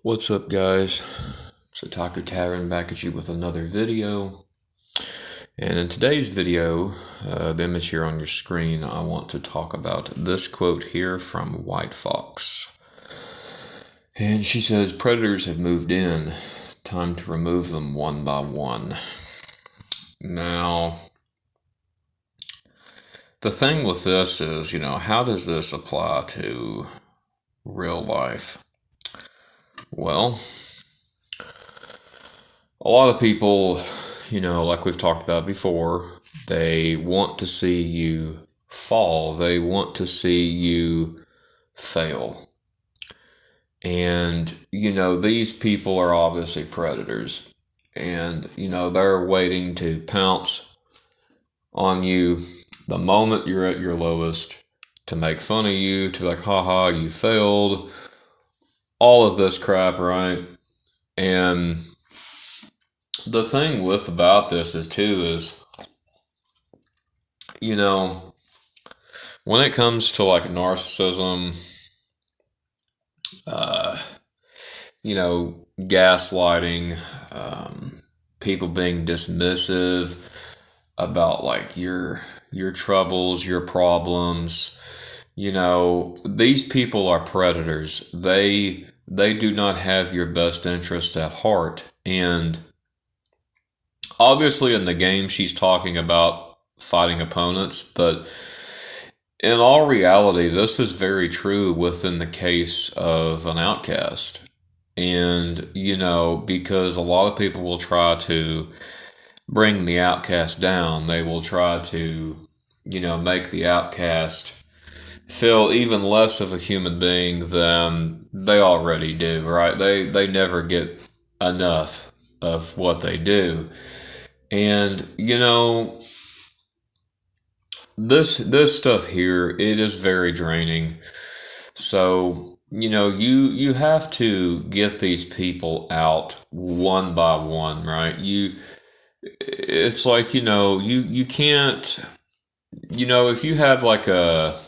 What's up, guys? It's Otaku Tavern back at you with another video. And in today's video, the image here on your screen, I want to talk about this quote here from White Fox. And she says, "Predators have moved in. Time to remove them one by one." Now, the thing with this is, how does this apply to real life? Well, a lot of people, like we've talked about before, they want to see you fall. They want to see you fail. And, these people are obviously predators. And, they're waiting to pounce on you the moment you're at your lowest, to make fun of you, to be like, haha, you failed. All of this crap, right? And the thing about this is, when it comes to like narcissism, gaslighting, people being dismissive about like your troubles, your problems, these people are predators. They do not have your best interest at heart. And obviously in the game she's talking about fighting opponents, but in all reality, this is very true within the case of an outcast. And, because a lot of people will try to bring the outcast down, they will try to, make the outcast feel even less of a human being than they already do, right? They never get enough of what they do. And, this stuff here, it is very draining. So, you have to get these people out one by one, right? It's like, you can't, if you had like a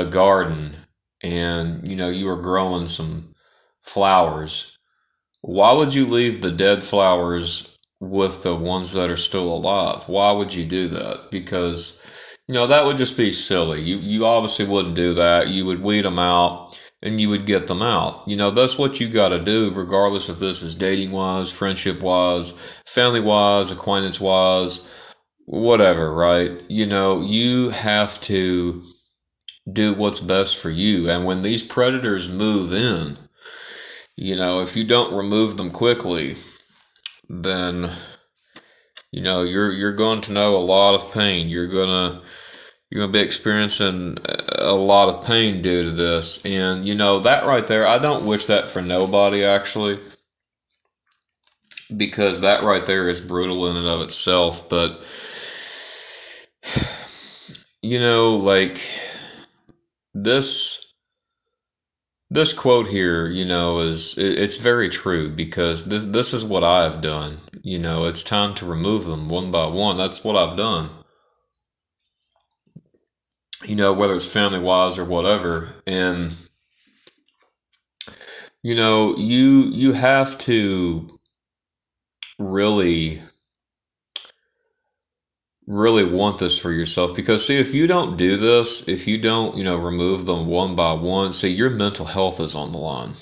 garden and, you were growing some flowers, why would you leave the dead flowers with the ones that are still alive? Why would you do that? Because, that would just be silly. You obviously wouldn't do that. You would weed them out and you would get them out. That's what you got to do, regardless if this is dating wise, friendship wise, family wise, acquaintance wise, whatever, right? You have to do what's best for you. And when these predators move in, if you don't remove them quickly, then you're going to know a lot of pain. You're gonna be experiencing a lot of pain due to this. And that right there, I don't wish that for nobody, actually, because that right there is brutal in and of itself. But like this quote here, it's very true, because this is what I've done. It's time to remove them one by one. That's what I've done. Whether it's family wise or whatever. And you have to really really want this for yourself, because see, if you don't do this, if you don't remove them one by one, see, your mental health is on the line.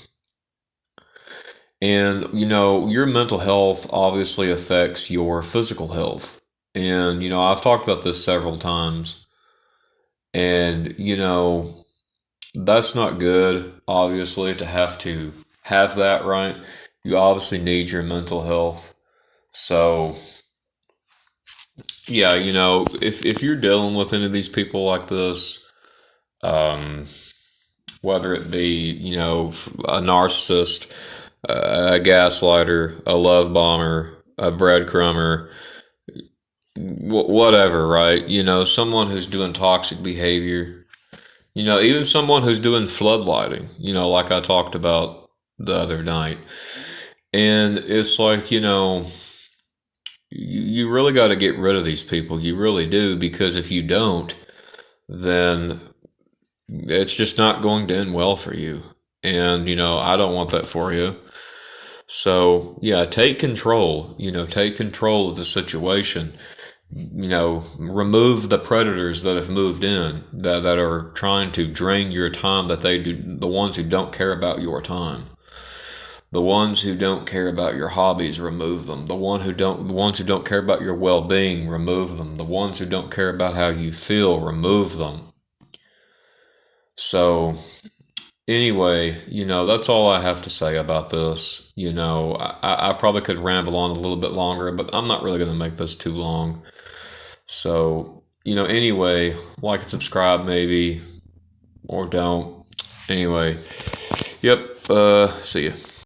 And your mental health obviously affects your physical health. And I've talked about this several times. And that's not good, obviously, to have that, right? You obviously need your mental health. So yeah, if you're dealing with any of these people like this, um, whether it be, a narcissist, a gaslighter, a love bomber, a breadcrumber, whatever, right? Someone who's doing toxic behavior, even someone who's doing floodlighting, like I talked about the other night. And it's like, you really got to get rid of these people. You really do, because if you don't, then it's just not going to end well for you. And, I don't want that for you. So, yeah, take control, take control of the situation. Remove the predators that have moved in that are trying to drain your time, that they do, the ones who don't care about your time. The ones who don't care about your hobbies, remove them. The ones who don't care about your well-being, remove them. The ones who don't care about how you feel, remove them. So, anyway, that's all I have to say about this. I probably could ramble on a little bit longer, but I'm not really going to make this too long. So, anyway, like and subscribe maybe, or don't. Anyway, yep, see ya.